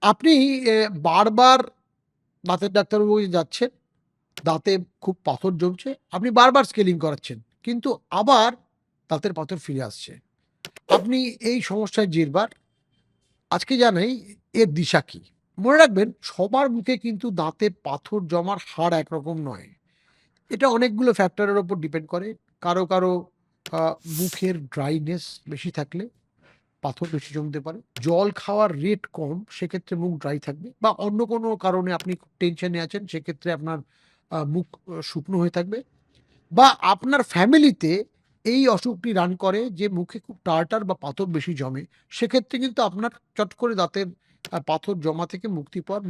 আপনি বারবার দাঁতের ডাক্তারবাবু যাচ্ছেন, দাঁতে খুব পাথর জমছে, আপনি বারবার স্কেলিং করাচ্ছেন। কিন্তু আবার দাঁতের পাথর ফিরে আসছে। আপনি এই সমস্যায় জেরবার, আজকে জানাই এর দিশা কি? মনে রাখবেন সবার মুখে কিন্তু দাঁতে পাথর জমার হার একরকম নয়। এটা অনেকগুলো ফ্যাক্টরের উপর ডিপেন্ড করে। কারো আ মুখের ড্রাইনেস বেশি থাকলে পাথর বেশি জমতে পারে। জল খাওয়ার রেট কম, সেক্ষেত্রে মুখ ড্রাই থাকবে বা অন্য কোনো কারণে আপনি খুব টেনশনে আছেন, সেক্ষেত্রে আপনার মুখ শুকনো হয়ে থাকবে। বা আপনার ফ্যামিলিতে এই অসুখটি রান করে যে মুখে খুব টার্টার বা পাথর বেশি জমে, সেক্ষেত্রে কিন্তু আপনার চট করে দাঁতের পাথর জমা থেকে মুক্তি পাওয়ার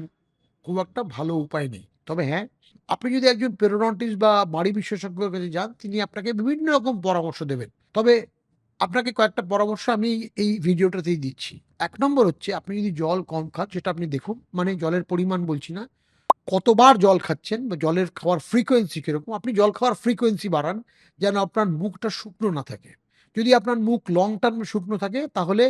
খুব একটা ভালো উপায় নেই। তবে হ্যাঁ, আপনি যদি একজন পেরোডন্টিস্ট বা মাড়ি বিশেষজ্ঞের কাছে যান, তিনি আপনাকে বিভিন্ন রকম পরামর্শ দেবেন। তবে আপনাকে কয়েকটা পরামর্শ আমি এই ভিডিওটাতেই দিচ্ছি। ১ নম্বর হচ্ছে আপনি যদি জল কম খান সেটা আপনি দেখুন। মানে জলের পরিমাণ বলছি না, কতবার জল খাচ্ছেন বা জলের খাওয়ার ফ্রিকোয়েন্সি কিরকম? আপনি জল খাওয়ার ফ্রিকোয়েন্সি বাড়ান, যেন আপনার মুখটা শুকনো না থাকে। যদি আপনার মুখ লং টার্ম শুকনো থাকে, তাহলে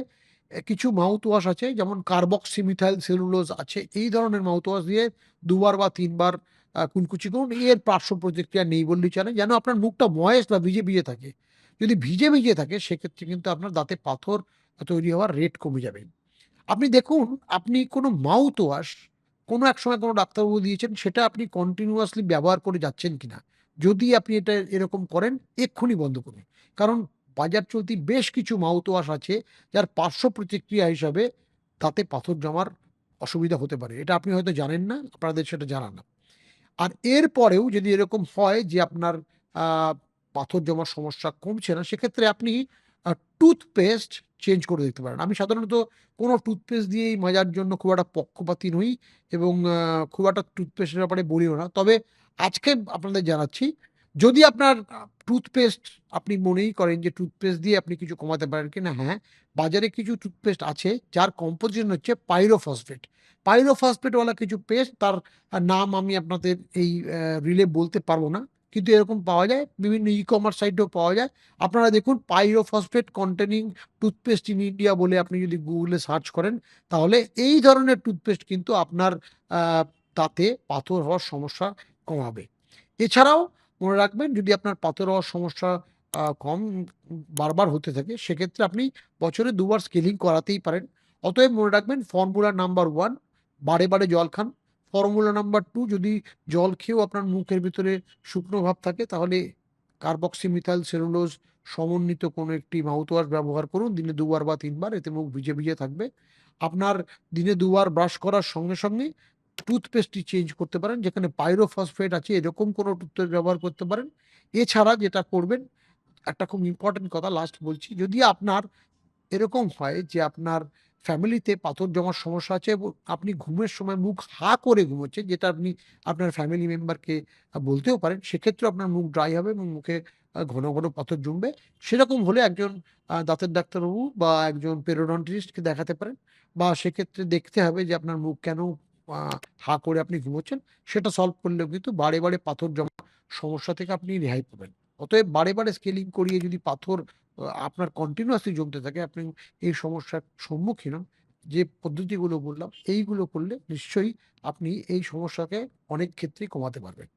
কিছু মাউথ ওয়াশ আছে, যেমন কার্বক্সিমিথাইল সেলুলোজ আছে। এই ধরনের মাউথ ওয়াশ দিয়ে ২ বার বা ৩ বার কুলকুচি করুন। এর পার্শ্ব প্রতিক্রিয়া নেই বললেই চলে। যেন আপনার মুখটা ময়েস্ট বা ভিজে থাকে। যদি ভিজে থাকে, সেক্ষেত্রে কিন্তু আপনার দাঁতে পাথর তৈরি হওয়ার রেট কমে যাবে। আপনি দেখুন, আপনি কোনো মাউথ ওয়াশ কোনো এক সময় কোনো ডাক্তারবাবু দিয়েছেন, সেটা আপনি কন্টিনিউয়াসলি ব্যবহার করে যাচ্ছেন কিনা? যদি আপনি এটা এরকম করেন, এক্ষুনি বন্ধ করুন। কারণ বাজার চলতি বেশ কিছু মাউথ ওয়াশ আছে, যার পার্শ্ব প্রতিক্রিয়া হিসাবে দাঁতে পাথর জমার অসুবিধা হতে পারে। এটা আপনি হয়তো জানেন না, আপনাদের সেটা জানা না। আর এরপরেও যদি এরকম হয় যে আপনার আ পাথর জমার সমস্যা কমছে না, সেক্ষেত্রে আপনি টুথপেস্ট চেঞ্জ করে দেখতে পারেন। আমি সাধারণত কোনো টুথপেস্ট দিয়েই মাজার জন্য খুব একটা পক্ষপাতী নই এবং খুব একটা টুথপেস্টের ব্যাপারে বলিও না। তবে আজকে আপনাদের জানাচ্ছি, যদি আপনার টুথপেস্ট আপনি মনেই করেন যে টুথপেস্ট দিয়ে আপনি কিছু কমাতে পারেন কিনা, হ্যাঁ, বাজারে কিছু টুথপেস্ট আছে যার কম্পোজিশন হচ্ছে পাইরোফসফেট। পাইরোফসফেটওয়ালা কিছু পেস্ট, তার নাম আমি আপনাদের এই রিলে বলতে পারব না। কিন্তু এরকম পাওয়া যায়। বিভিন্ন ই-কমার্স সাইটেও পাওয়া যায়। আপনারা দেখুন pyrophosphate containing toothpaste in India বলে আপনি যদি Google এ সার্চ করেন, তাহলে এই ধরনের টুথপেস্ট কিন্তু আপনার আ দাঁতে পাথর হওয়ার সমস্যা কমাবে। এছাড়াও মনে রাখবেন, যদি আপনার পাথর হওয়ার সমস্যা কম বারবার হতে থাকে, সেক্ষেত্রে আপনি বছরে ২ বার স্কেলিং করাতেই পারেন। অতএব মনে রাখবেন, ফর্মুলা নাম্বার 1, বারে জল খান। ফর্মুলা নাম্বার ২, যদি জল খেয়েও আপনার মুখের ভিতরে শুকনো ভাব থাকে, তাহলে কার্বক্সিমিথাইল সেলুলোজ সমন্বিত কোনো একটি মাউথওয়াশ ব্যবহার করুন দিনে ২ বার বা ৩ বার। এতে মুখ ভিজে থাকবে। আপনার দিনে ২ বার ব্রাশ করার সঙ্গে টুথপেস্টটি চেঞ্জ করতে পারেন। যেখানে পাইরোফসফেট আছে, এরকম কোনো টুথপেস্ট ব্যবহার করতে পারেন। এছাড়া যেটা করবেন, একটা খুব ইম্পোর্টেন্ট কথা লাস্ট বলছি। যদি আপনার এরকম হয় যে আপনার ফ্যামিলিতে পাথর জমার সমস্যা আছে এবং আপনি ঘুমের সময় মুখ হা করে ঘুমোচ্ছেন, যেটা আপনি আপনার ফ্যামিলি মেম্বারকে বলতেও পারেন। সেক্ষেত্রেও আপনার মুখ ড্রাই হবে এবং মুখে ঘন পাথর জমবে। সেরকম হলে একজন দাঁতের ডাক্তারবাবু বা একজন পেরোডন্টিস্টকে দেখাতে পারেন। বা সেক্ষেত্রে দেখতে হবে যে আপনার মুখ কেন আ হা করে আপনি ঘুমোচ্ছেন, সেটা সলভ করলেও কিন্তু বারে পাথর জমা সমস্যা থেকে আপনি রেহাই পাবেন। অতএব বারে স্কেলিং করিয়ে যদি পাথর আপনার কন্টিনিউয়াসলি জমতে থাকে, আপনি এই সমস্যার সম্মুখীন হন। যে পদ্ধতিগুলো বললাম, এইগুলো করলে নিশ্চয়ই আপনি এই সমস্যাকে অনেক ক্ষেত্রেই কমাতে পারবেন।